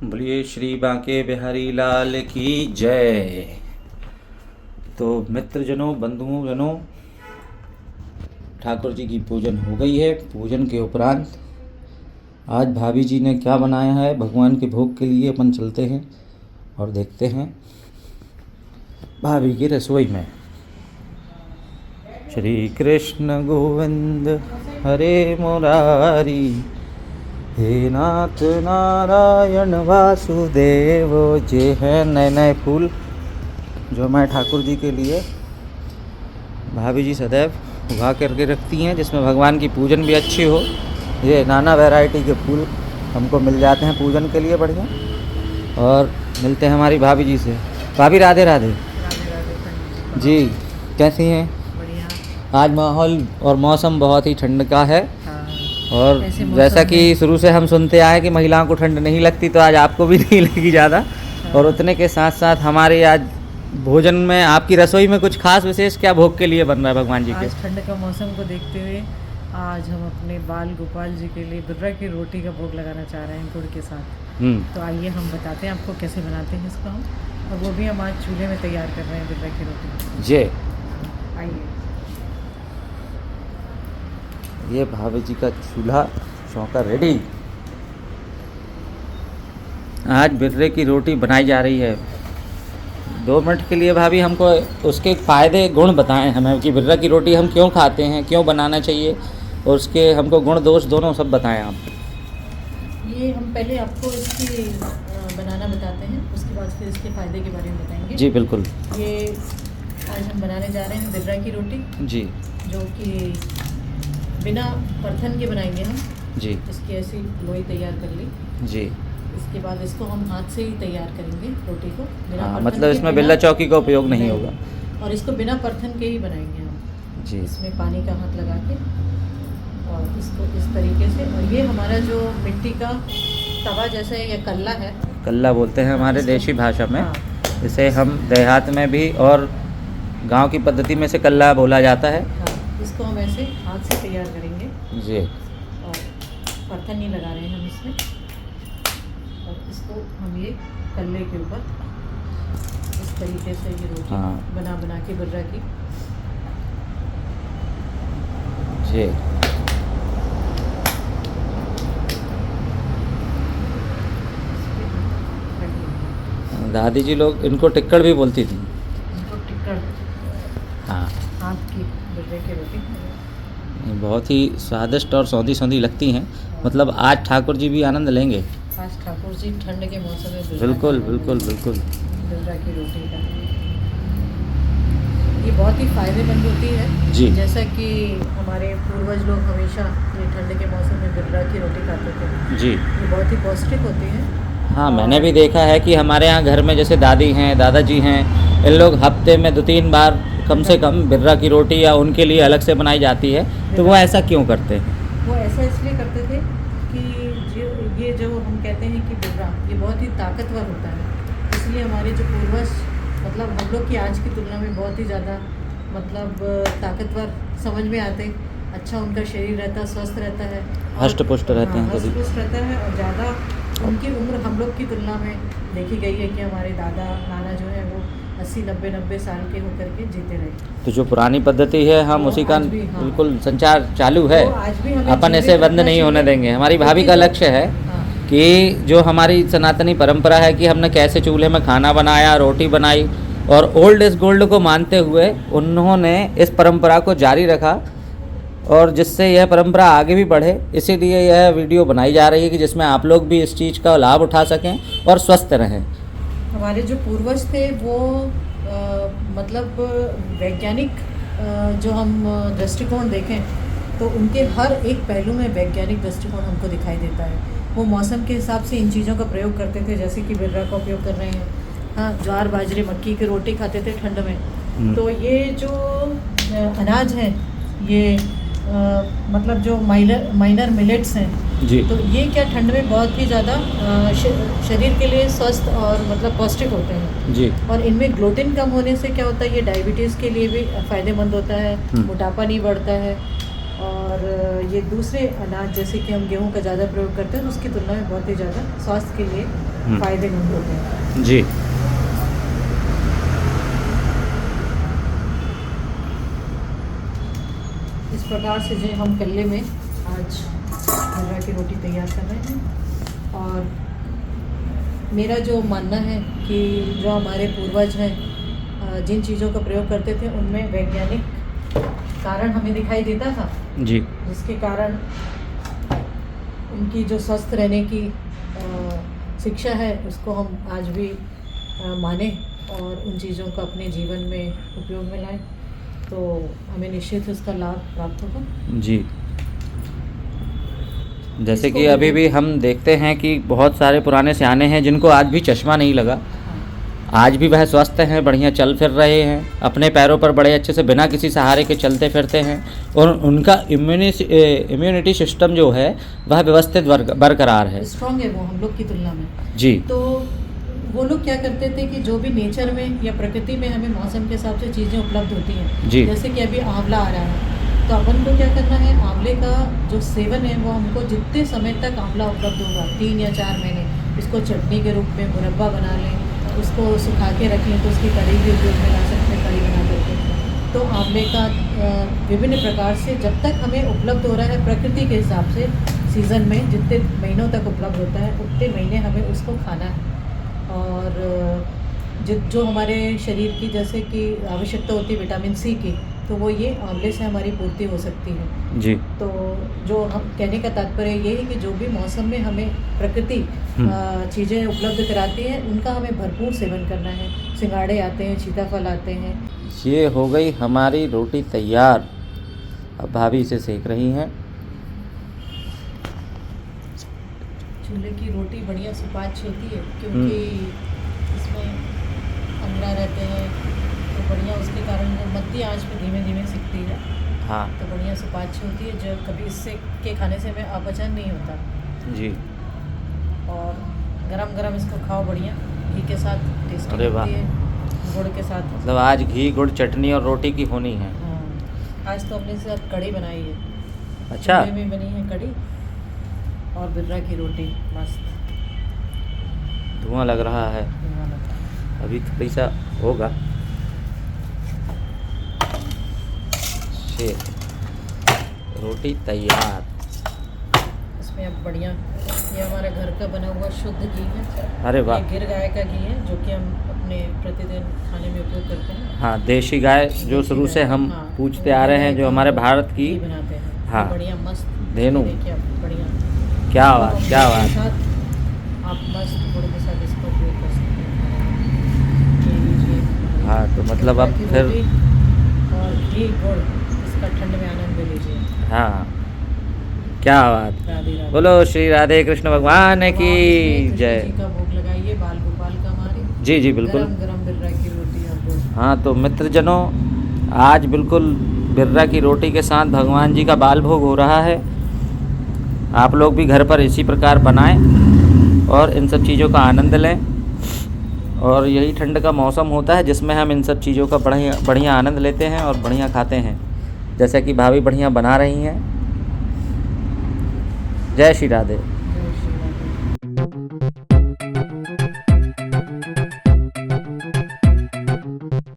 बोलिए श्री बांके बिहारी लाल की जय। तो मित्रजनों, बंधुओं जनों, ठाकुर जी की पूजन हो गई है। पूजन के उपरांत आज भाभी जी ने क्या बनाया है भगवान के भोग के लिए, अपन चलते हैं और देखते हैं भाभी की रसोई में। श्री कृष्ण गोविंद हरे मुरारी, हे नाथ नारायण वासुदेव। ये हैं नए नए फूल जो मैं ठाकुर जी के लिए भाभी जी सदैव उगा करके रखती हैं, जिसमें भगवान की पूजन भी अच्छी हो। ये नाना वैरायटी के फूल हमको मिल जाते हैं पूजन के लिए बढ़िया। और मिलते हैं हमारी भाभी जी से। भाभी राधे राधे। जी कैसी हैं? आज माहौल और मौसम बहुत ही ठंड का है। और जैसा कि शुरू से हम सुनते आए कि महिलाओं को ठंड नहीं लगती, तो आज आपको भी नहीं लगी ज़्यादा। और उतने के साथ साथ हमारे आज भोजन में, आपकी रसोई में कुछ खास विशेष क्या भोग के लिए बन रहा है भगवान जी के? आज ठंड का मौसम को देखते हुए आज हम अपने बाल गोपाल जी के लिए बिर्रा की रोटी का भोग लगाना चाह रहे हैं गुड़ के साथ। तो आइए हम बताते हैं आपको कैसे बनाते हैं इसको हम, और वो भी हम आज चूल्हे में तैयार कर रहे हैं बिर्रा की रोटी। जी आइए। ये भाभी जी का चूल्हा चौका रेडी। आज बिर्रे की रोटी बनाई जा रही है। 2 मिनट के लिए भाभी हमको उसके फ़ायदे गुण बताएं हमें कि बिर्रा की रोटी हम क्यों खाते हैं, क्यों बनाना चाहिए, और उसके हमको गुण दोष दोनों सब बताएं आप। ये हम पहले आपको इसकी बनाना बताते हैं, उसके बाद फिर इसके फ़ायदे के बारे में बताएंगे। जी बिल्कुल। ये आज हम बनाने जा रहे हैं बिर्रा की रोटी जी। जो कि बिना परथन के बनाएंगे हम। जी। इसकी ऐसी लोई तैयार कर ली। जी। इसके बाद इसको हम हाथ से ही तैयार करेंगे रोटी को, बिना हाँ, परथन मतलब के, इसमें बिल्ला चौकी का उपयोग नहीं होगा। और इसको बिना परथन के ही बनाएंगे हम। जी। इसमें पानी का हाथ लगा के और इसको इस तरीके से। और ये हमारा जो मिट्टी का तवा जैसा है, या कल्ला है, कल्ला बोलते हैं हमारे देशी भाषा में। हाँ। इसे हम देहात में भी और गांव की पद्धति में से कल्ला बोला जाता है। हाँ, इसको हम ऐसे हाथ से तैयार करेंगे। जी। और परथन नहीं लगा रहे हैं हम इसमें। और इसको हम ये कल्ले के ऊपर इस तरीके से ये रोटी बना के बिर्रा की। जी। दादी जी लोग इनको टिक्कड़ भी बोलती थी। इनको टिक्कड़, हाँ। हाथ की बिर्रे की रोटी बहुत ही स्वादिष्ट और सौंधी सौंधी लगती हैं। मतलब आज ठाकुर जी भी आनंद लेंगे। आज ठाकुर जी ठंड के मौसम में बिल्कुल बिल्कुल बिल्कुल। बिर्रा की रोटी का ये बहुत ही फ़ायदेमंद होती है। जी। जैसा कि हमारे पूर्वज लोग हमेशा ये ठंड के मौसम में बिर्रा की रोटी खाते थे। जी। ये बहुत ही पौष्टिक होती है। हाँ, मैंने भी देखा है कि हमारे यहाँ घर में जैसे दादी हैं, दादाजी हैं, इन लोग हफ्ते में 2-3 बार कम से कम बिर्रा की रोटी या उनके लिए अलग से बनाई जाती है। तो वो ऐसा क्यों करते हैं? वो ऐसा इसलिए करते थे कि ये जो हम कहते हैं कि बिर्रा ये बहुत ही ताकतवर होता है। इसलिए हमारे जो पूर्वज, मतलब हम लोग की आज की तुलना में बहुत ही ज़्यादा मतलब ताकतवर समझ में आते। अच्छा उनका शरीर रहता, स्वस्थ रहता है, हष्ट पुष्ट रहते हैं। हष्ट पुष्ट रहता है। और ज़्यादा उनकी उम्र हम लोग की तुलना में देखी गई है कि हमारे दादा नाना जो है वो 80-90 साल के होकर के जीते रहे। तो जो पुरानी पद्धति है हम उसी का बिल्कुल संचार चालू है। अपन ऐसे बंद नहीं होने देंगे। हमारी भाभी का लक्ष्य है कि जो हमारी सनातनी परंपरा है कि हमने कैसे चूल्हे में खाना बनाया, रोटी बनाई, और ओल्ड इज गोल्ड को मानते हुए उन्होंने इस परंपरा को जारी रखा, और जिससे यह परंपरा आगे भी बढ़े। इसीलिए यह वीडियो बनाई जा रही है कि जिसमें आप लोग भी इस चीज़ का लाभ उठा सकें और स्वस्थ रहें। हमारे जो पूर्वज थे वो मतलब वैज्ञानिक जो हम दृष्टिकोण देखें तो उनके हर एक पहलू में वैज्ञानिक दृष्टिकोण हमको दिखाई देता है। वो मौसम के हिसाब से इन चीज़ों का प्रयोग करते थे, जैसे कि बिर्रा का उपयोग कर रहे हैं। हाँ, ज्वार बाजरे मक्की की रोटी खाते थे ठंड में। तो ये जो अनाज है ये मतलब जो माइनर मिलेट्स हैं जी। तो ये क्या ठंड में बहुत ही ज़्यादा शरीर के लिए स्वस्थ और मतलब पौष्टिक होते हैं जी। और इनमें ग्लूटेन कम होने से क्या होता है, ये डायबिटीज़ के लिए भी फ़ायदेमंद होता है, मोटापा नहीं बढ़ता है और और ये दूसरे अनाज जैसे कि हम गेहूं का ज़्यादा प्रयोग करते हैं तो उसकी तुलना में बहुत ही ज़्यादा स्वास्थ्य के लिए फ़ायदेमंद होते हैं। जी। इस प्रकार से जो हम कल्ले में आज बर्रा की रोटी तैयार कर रहे हैं। और मेरा जो मानना है कि जो हमारे पूर्वज हैं जिन चीज़ों का प्रयोग करते थे उनमें वैज्ञानिक कारण हमें दिखाई देता था जी। जिसके कारण उनकी जो स्वस्थ रहने की शिक्षा है उसको हम आज भी माने और उन चीज़ों को अपने जीवन में उपयोग में लाएं तो हमें निश्चित उसका लाभ प्राप्त होगा। जी। जैसे कि अभी भी हम देखते हैं कि बहुत सारे पुराने सियाने हैं जिनको आज भी चश्मा नहीं लगा, आज भी वह स्वस्थ हैं, बढ़िया चल फिर रहे हैं, अपने पैरों पर बड़े अच्छे से बिना किसी सहारे के चलते फिरते हैं और उनका इम्यूनिटी सिस्टम जो है वह व्यवस्थित बरकरार है, स्ट्रॉन्ग है वो हम लोग की तुलना में। जी। तो वो लोग क्या करते थे कि जो भी नेचर में या प्रकृति में हमें मौसम के हिसाब से चीज़ें उपलब्ध होती हैं, जी। जैसे कि अभी आंवला आ रहा है तो अपन को क्या करना है, आंवले का जो सेवन है वो हमको जितने समय तक आंवला उपलब्ध होगा 3 या 4 महीने, इसको चटनी के रूप में मुरब्बा बना लें, उसको सुखा के रख लें तो उसकी कढ़ी भी उपयोग में ला सकते हैं, कढ़ी बना करके। तो आंवले का विभिन्न प्रकार से जब तक हमें उपलब्ध हो रहा है प्रकृति के हिसाब से सीज़न में जितने महीनों तक उपलब्ध होता है उतने महीने हमें उसको खाना है। और जो हमारे शरीर की जैसे कि आवश्यकता होती है विटामिन सी की तो वो ये आंवले से हमारी पूर्ति हो सकती है। जी। तो जो हम कहने का तात्पर्य ये है कि जो भी मौसम में हमें प्रकृति चीज़ें उपलब्ध कराती है उनका हमें भरपूर सेवन करना है। सिंगाड़े आते हैं, सीताफल आते हैं। ये हो गई हमारी रोटी तैयार, अब भाभी इसे सेक रही हैं। चूल्हे की रोटी बढ़िया सुपाच्य होती है क्योंकि इसमें अंगड़ा रहते हैं तो बढ़िया उसके कारण वो मध्य आंच पे धीमे धीमे सिकती है। हाँ। तो बढ़िया सुपाच्य होती है जो कभी इससे के खाने से हमें अपचन नहीं होता। जी। और गरम गरम इसको खाओ बढ़िया घी के साथ, टेस्टी अरे वाह। लगती है गुड़ के साथ। मतलब आज घी गुड़ चटनी और रोटी की होनी है। हाँ, आज तो हमने साथ कढ़ी बनाई है। अच्छा। चूल्हे में बनी है कढ़ी और बिर्रा की रोटी मस्त। धुआं लग रहा है, अभी थोड़ी सा होगा। रोटी तैयार। इसमें अब बढ़िया ये हमारा घर का बना हुआ शुद्ध घी है। अरे वाह। ये गिर गाय का घी है जो कि हम अपने प्रतिदिन खाने में उपयोग करते हैं। हाँ, देशी गाय जो शुरू से हम पूछते आ रहे हैं, जो हमारे भारत की घी बनाते हैं। हाँ, बढ़िया मस्त धेनु। देखिए आप बढ़िया। क्या बात, क्या बात। आप मस्त गुड़ के साथ इसको उपयोग कर सकते हैं। हाँ, तो मतलब अब फिर और घी गुड़ इसका ठंड में आनंद ले लीजिए। हाँ, क्या बात। राधे राधे। बोलो श्री राधे कृष्ण भगवान की जय। जी का भोग लगाइए बाल गोपाल का हमारे। जी जी बिल्कुल। गरम गरम बिर्रा की रोटी और गुड़। हाँ, तो मित्रजनों आज बिल्कुल बिर्रा की रोटी के साथ भगवान जी का बाल भोग हो रहा है। आप लोग भी घर पर इसी प्रकार बनाएं और इन सब चीज़ों का आनंद लें। और यही ठंड का मौसम होता है जिसमें हम इन सब चीज़ों का बढ़िया आनंद लेते हैं और बढ़िया खाते हैं, जैसा कि भाभी बढ़िया बना रही हैं। जय श्री राधे।